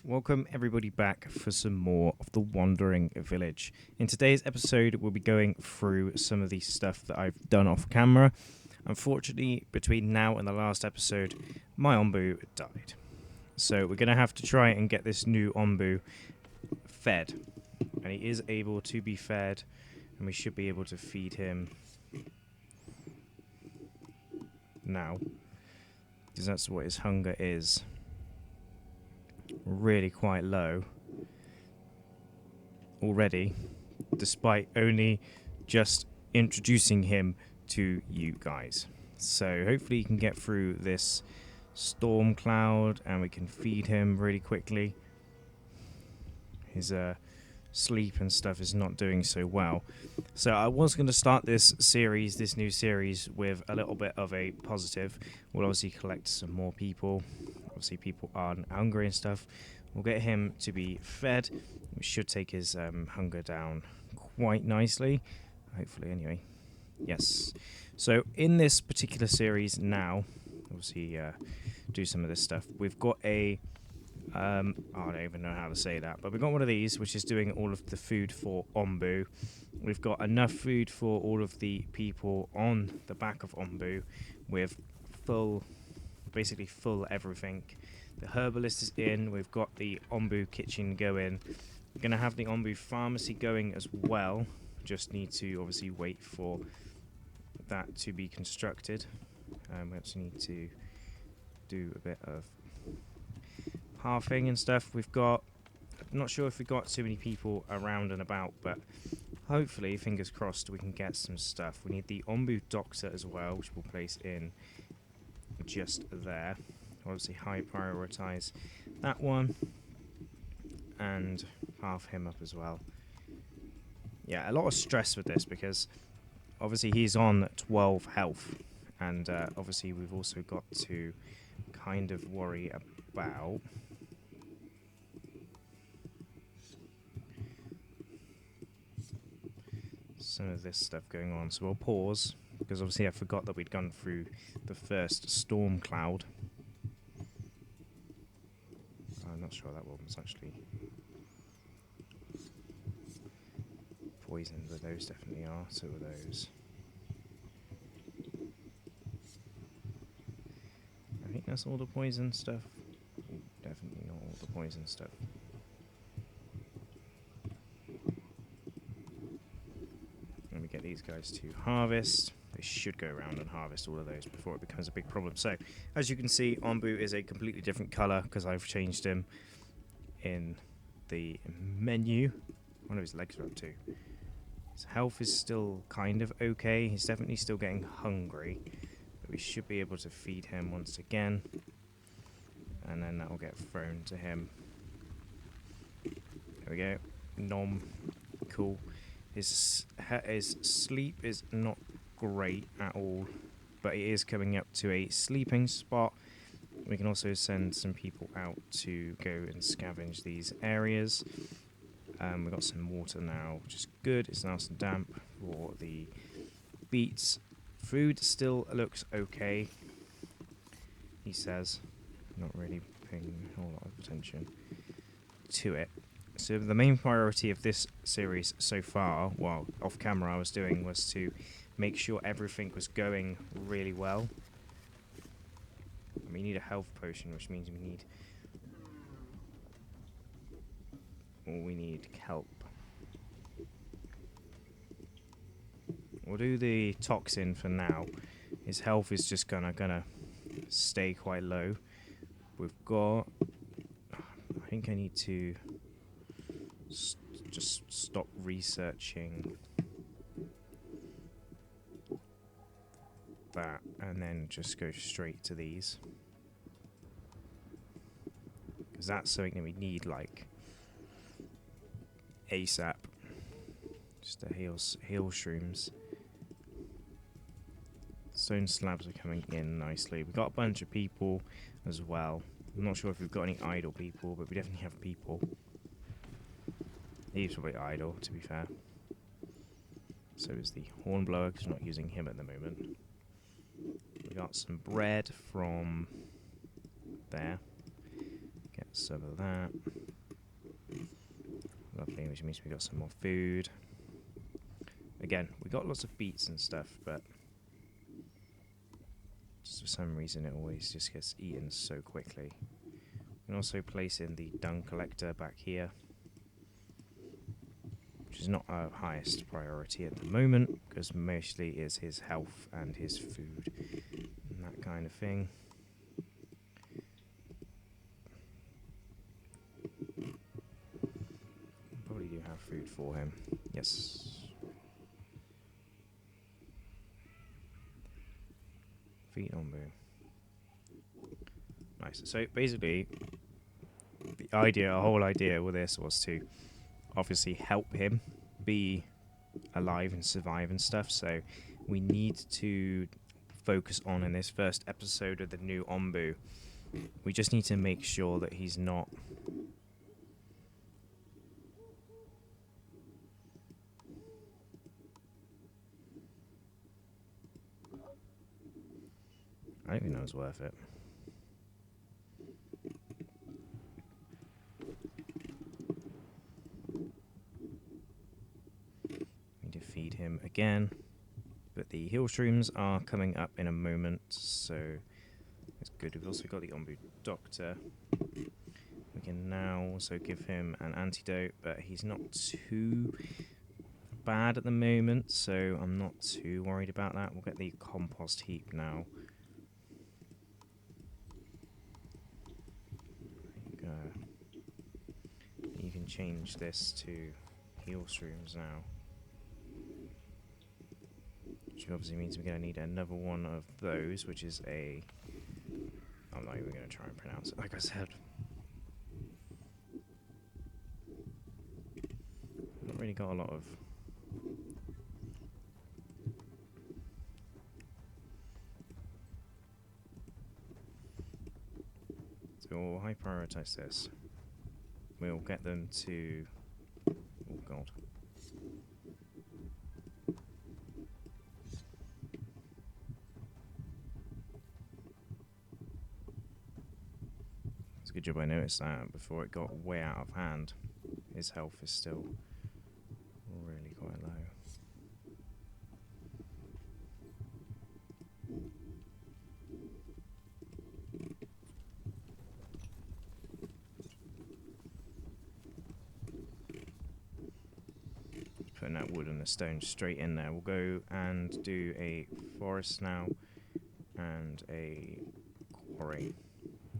Welcome everybody back for some more of the Wandering Village. In today's episode, we'll be going through some of the stuff that I've done off camera. Unfortunately, between now and the last episode, my Ombu died. So we're going to have to try and get this new Ombu fed. And he is able to be fed, and we should be able to feed him now, because that's what his hunger is. Really quite low already, despite only just introducing him to you guys. So hopefully he can get through this storm cloud and we can feed him really quickly. His sleep and stuff is not doing so well. So I was going to start this new series, with a little bit of a positive. We'll obviously collect some more people. Obviously people aren't hungry and stuff. We'll get him to be fed. We should take his hunger down quite nicely. Hopefully, anyway. Yes. So in this particular series now, obviously do some of this stuff. We've got a I don't even know how to say that, but we've got one of these which is doing all of the food for Ombu. We've got enough food for all of the people on the back of Ombu, with basically full everything. The herbalist is in. We've got the Ombu kitchen going. We're going to have the Ombu pharmacy going as well. Just need to obviously wait for that to be constructed. We also need to do a bit of halving and stuff. I'm not sure if we've got too many people around and about, but hopefully, fingers crossed, we can get some stuff. We need the Ombu doctor as well, which we'll place in just there. Obviously high prioritize that one and half him up as well. Yeah, a lot of stress with this because obviously he's on 12 health, and obviously we've also got to kind of worry about some of this stuff going on. So we'll pause, because obviously I forgot that we'd gone through the first storm cloud. I'm not sure that one was actually poisoned, but those definitely are. So are those. I think that's all the poison stuff. Definitely not all the poison stuff. Let me get these guys to harvest. They should go around and harvest all of those before it becomes a big problem. So, as you can see, Ombu is a completely different colour because I've changed him in the menu. I wonder if his legs are up too. His health is still kind of okay. He's definitely still getting hungry, but we should be able to feed him once again, and then that will get thrown to him. There we go. Nom. Cool. His sleep is not great at all, but it is coming up to a sleeping spot. We can also send some people out to go and scavenge these areas. We've got some water now, which is good. It's nice and damp for the beets. Food still looks okay, he says. Not really paying a whole lot of attention to it. So the main priority of this series so far, while off camera I was doing, was to make sure everything was going really well. And we need a health potion, which means we need kelp. We'll do the toxin for now. His health is just gonna stay quite low. We've got, I think I need to just stop researching that and then just go straight to these, because that's something that we need like ASAP. Just the heal shrooms. Stone slabs are coming in nicely. We've got a bunch of people as well. I'm not sure if we've got any idle people, but we definitely have people. He's probably idle, to be fair. So is the hornblower, because we're not using him at the moment. We got some bread from there. Get some of that. Lovely, which means we got some more food. Again, we got lots of beets and stuff, but just for some reason it always just gets eaten so quickly. We can also place in the dung collector back here, which is not our highest priority at the moment, because mostly is his health and his food and that kind of thing. Probably do have food for him. Yes. Feed on boom. Nice. So basically, our whole idea with this was to obviously help him be alive and survive and stuff. So we need to focus on, in this first episode of the new Ombu, we just need to make sure that he's not I don't even know it's worth it. Need to feed him again. But the heal shrooms are coming up in a moment, so it's good. We've also got the Ombu Doctor. We can now also give him an antidote, but he's not too bad at the moment, so I'm not too worried about that. We'll get the compost heap now. You can change this to heal shrooms now, which obviously means we're going to need another one of those, which is a... I'm not even going to try and pronounce it, like I said. Not really got a lot of... So we'll high prioritize this. We'll get them to... Oh god. It's a good job I noticed that before it got way out of hand. His health is still really quite low. Putting that wood and the stone straight in there. We'll go and do a forest now and a quarry.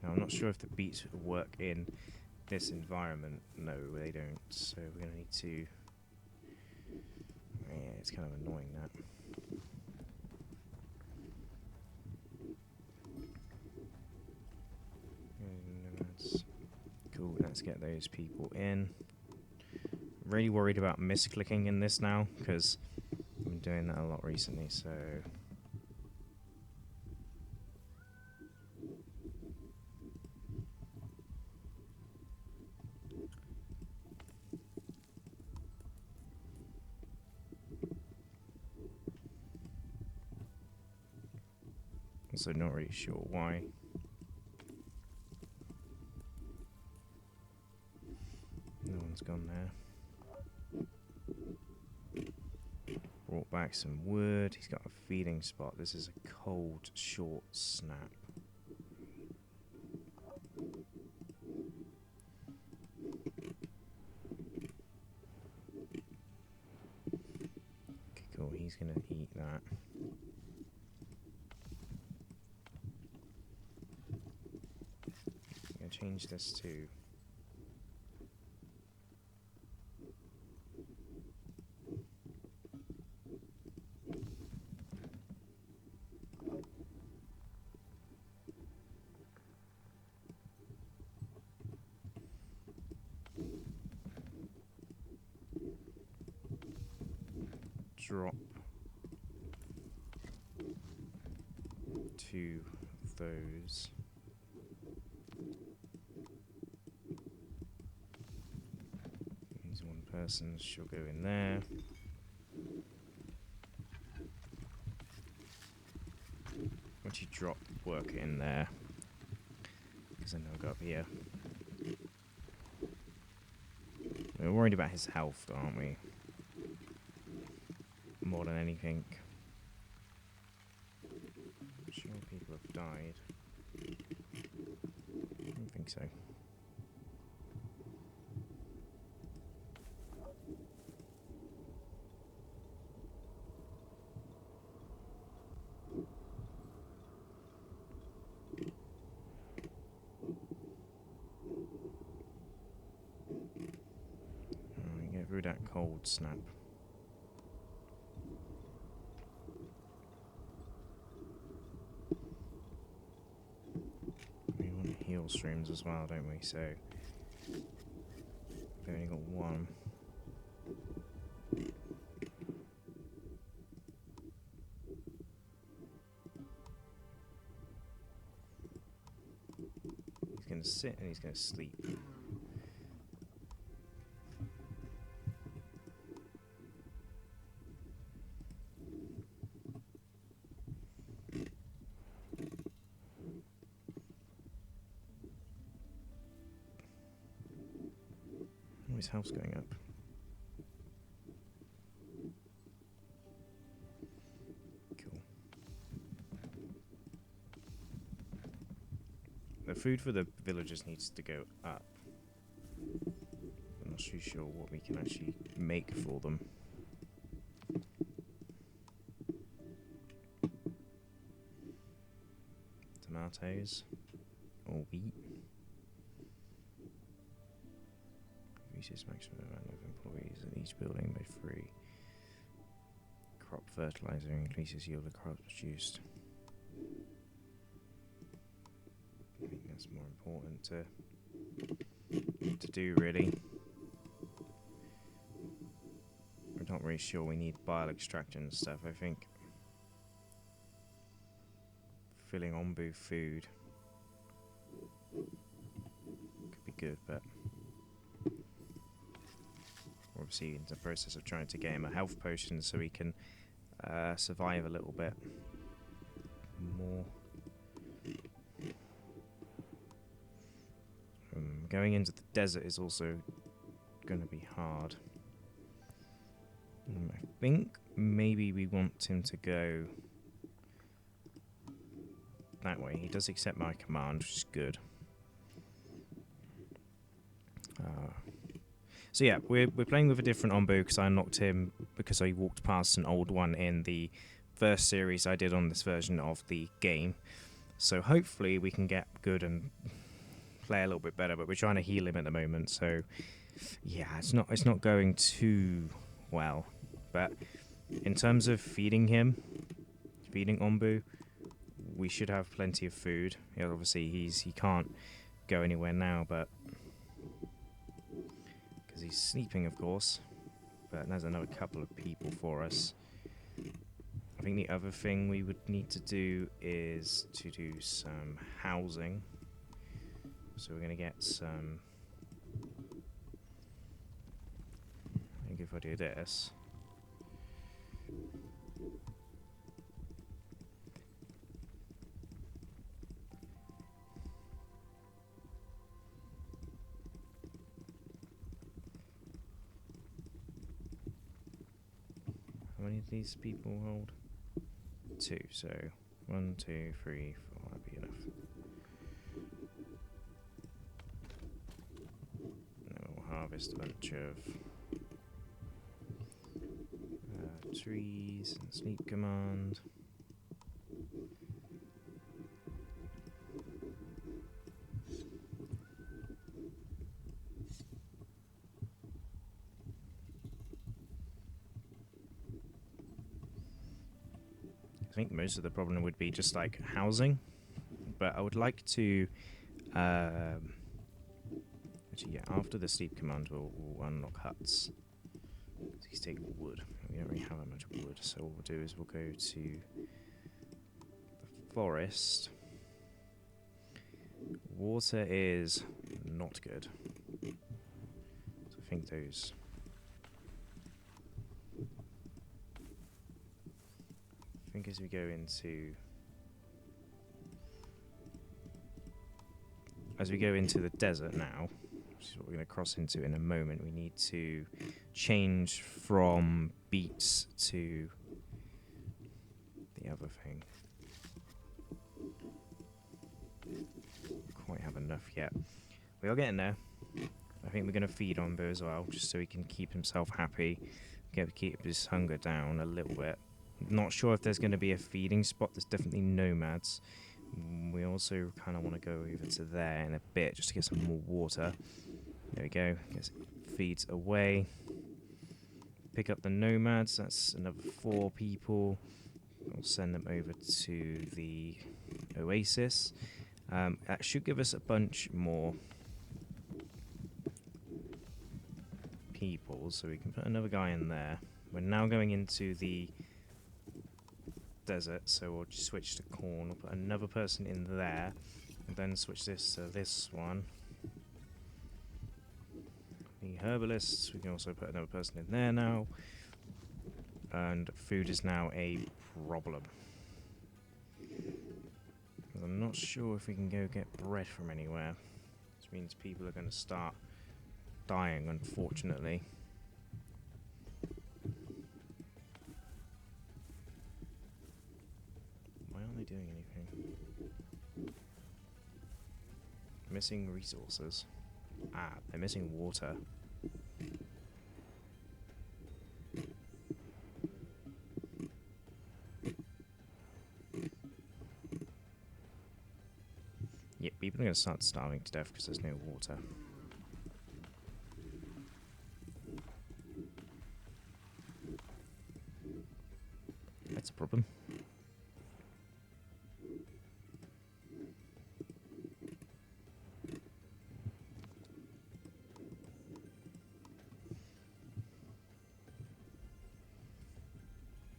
Now I'm not sure if the beets work in this environment. No, they don't. So we're going to need to... Yeah, it's kind of annoying that. Cool, let's get those people in. Really worried about misclicking in this now, because I've been doing that a lot recently, so... Also not really sure why. No one's gone there. Brought back some wood. He's got a feeding spot. This is a cold, short snap. Okay, cool. He's going to eat that. I'm going to change this to... drop to those. Means one person she'll go in there. Once you drop work in there, because then they'll go up here. We're worried about his health, aren't we? More than anything. I'm sure people have died. I don't think so. Alright, get through that cold snap. We want heal streams as well, don't we? So we've only got one. He's going to sit and he's going to sleep. Oh, his health's going up. Cool. The food for the villagers needs to go up. I'm not too sure what we can actually make for them. Tomatoes or wheat. Increases maximum amount of employees in each building by 3. Crop fertilizer increases yield of crops produced. I think that's more important to do, really. We're not really sure we need bile extraction and stuff. I think filling Ombu food could be good, but we're obviously in the process of trying to get him a health potion so he can survive a little bit more. Going into the desert is also going to be hard. I think maybe we want him to go that way. He does accept my command, which is good. So yeah, we're playing with a different Ombu because I knocked him because I walked past an old one in the first series I did on this version of the game. So hopefully we can get good and play a little bit better, but we're trying to heal him at the moment, so yeah, it's not going too well. But in terms of feeding Ombu, we should have plenty of food. Yeah, obviously he can't go anywhere now, but because he's sleeping, of course. But there's another couple of people for us. I think the other thing we would need to do is to do some housing. So we're going to get some... I think if I do this... How many of these people hold? 2, so 1, 2, 3, 4, that'd be enough. Harvest a bunch of trees and sleep command. I think most of the problem would be just like housing, but I would like to actually, yeah, after the sleep command, we'll unlock huts. Please take wood. We don't really have that much wood, so what we'll do is we'll go to the forest. Water is not good. So I think those... I think as we go into... As we go into the desert now, which is what we're going to cross into in a moment, we need to change from beets to the other thing. Quite have enough yet. We are getting there. I think we're going to feed Ombo as well, just so he can keep himself happy, keep his hunger down a little bit. Not sure if there's going to be a feeding spot. There's definitely nomads. We also kind of want to go over to there in a bit just to get some more water. There we go. Feeds away. Pick up the nomads. That's another 4 people. We'll send them over to the oasis. That should give us a bunch more people, so we can put another guy in there. We're now going into the desert, so we'll just switch to corn. We'll put another person in there, and then switch this to this one. The herbalists, we can also put another person in there now. And food is now a problem. I'm not sure if we can go get bread from anywhere. Which means people are going to start dying, unfortunately. Why aren't they doing anything? Missing resources. Ah, they're missing water. Yep, people are going to start starving to death because there's no water. That's a problem.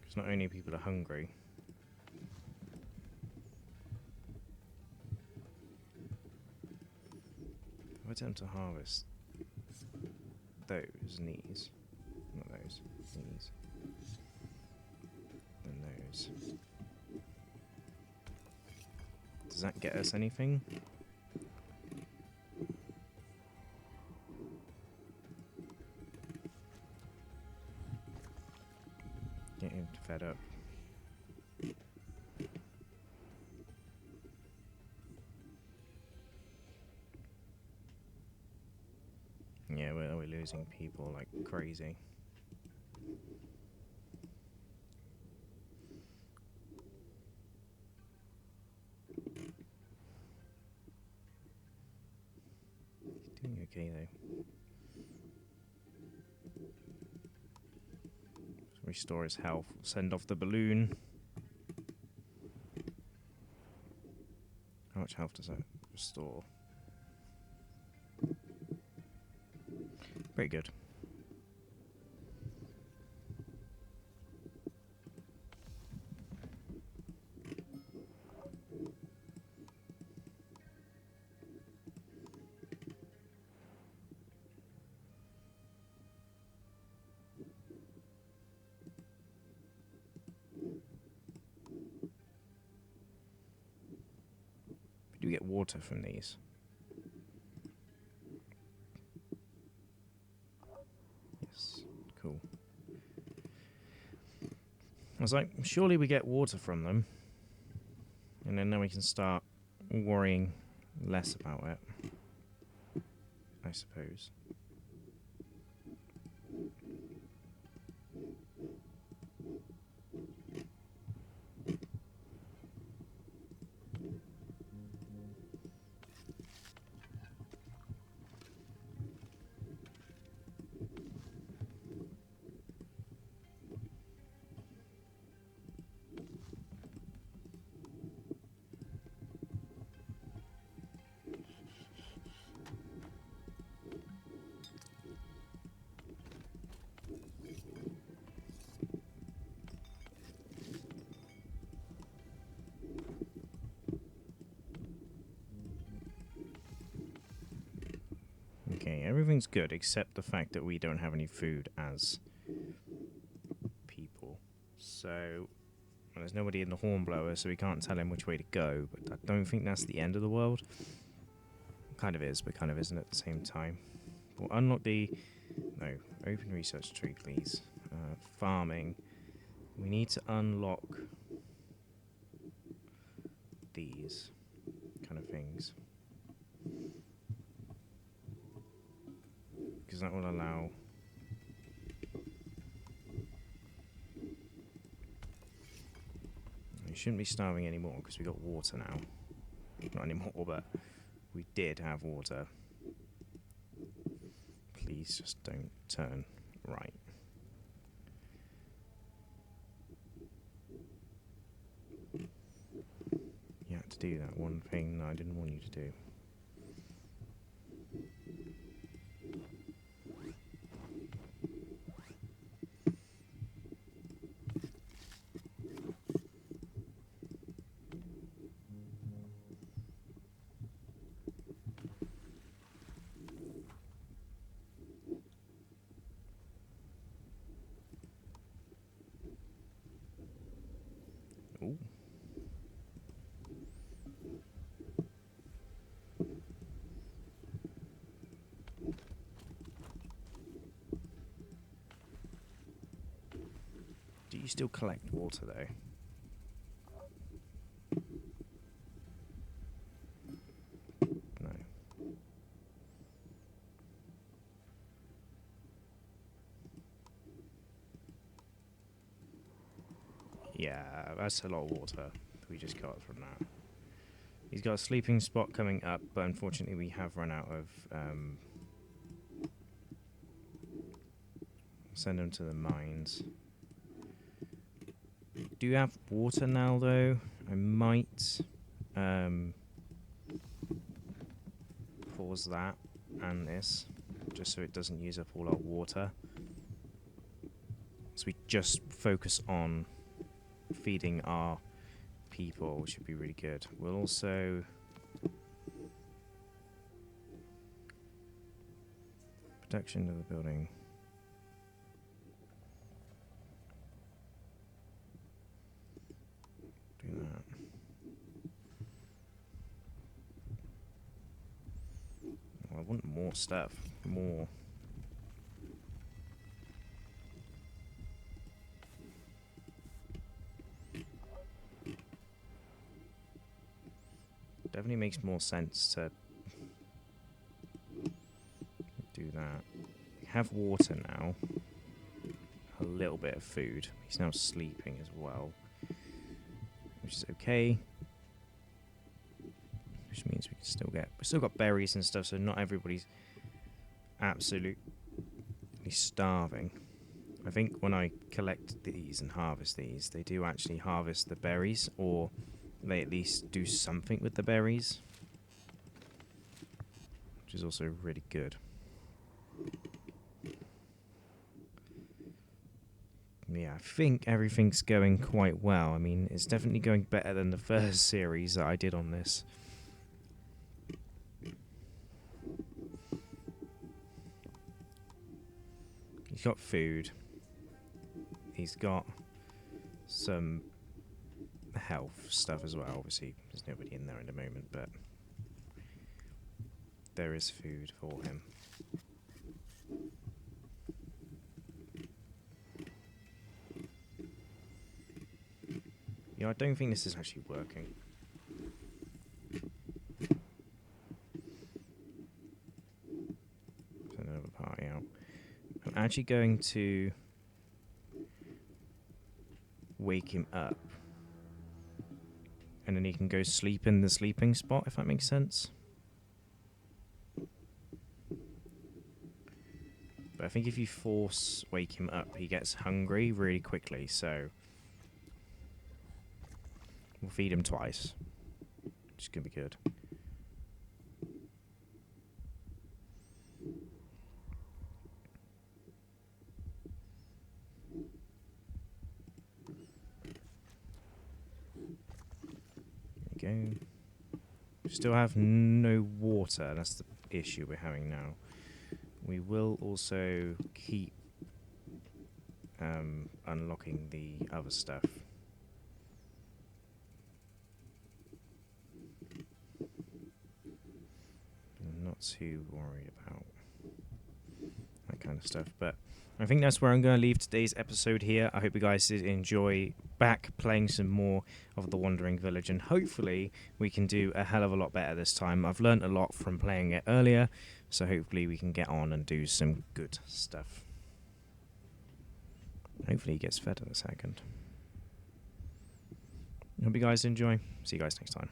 Because not only people are hungry, if I attempt to harvest those and these, not those, these, and those, does that get us anything? Getting fed up. Yeah, we're losing people like crazy. He's doing okay though. Restore his health. Send off the balloon. How much health does that restore? Pretty good. Do we get water from these? Yes, cool. I was like, surely we get water from them. And then we can start worrying less about it, I suppose. Okay, everything's good except the fact that we don't have any food as people. So, there's nobody in the Hornblower, so we can't tell him which way to go. But I don't think that's the end of the world. Kind of is, but kind of isn't at the same time. We'll unlock the... No, open research tree, please. Farming. We need to unlock these kind of things. Because that will allow... We shouldn't be starving anymore because we got water now. Not anymore, but we did have water. Please just don't turn right. You had to do that one thing that I didn't want you to do. Ooh. Do you still collect water though? No. Yeah, that's a lot of water we just got from that. He's got a sleeping spot coming up, but unfortunately we have run out of... send him to the mines. Do you have water now, though? I might pause that and this, just so it doesn't use up all our water. So we just focus on feeding our people, which would be really good. We'll also... Protection of the building. Do that. Well, I want more stuff. More. Definitely makes more sense to do that. We have water now. A little bit of food. He's now sleeping as well, which is okay. Which means we can still get... We've still got berries and stuff, so not everybody's absolutely starving. I think when I collect these and harvest these, they do actually harvest the berries, or they at least do something with the berries, which is also really good. Yeah, I think everything's going quite well. I mean, it's definitely going better than the first series that I did on this. He's got food. He's got some health stuff as well. Obviously, there's nobody in there at the moment, but there is food for him. Yeah, I don't think this is actually working. Send another party out. I'm actually going to wake him up, and then he can go sleep in the sleeping spot, if that makes sense. But I think if you force wake him up, he gets hungry really quickly, so we'll feed him twice, which is going to be good. There we go. We still have no water, that's the issue we're having now. We will also keep unlocking the other stuff. I'm not too worried about of stuff. But I think that's where I'm going to leave today's episode here. I hope you guys did enjoy back playing some more of The Wandering Village, and hopefully we can do a hell of a lot better this time. I've learned a lot from playing it earlier, so hopefully we can get on and do some good stuff. Hopefully he gets fed in a second. Hope you guys enjoy. See you guys next time.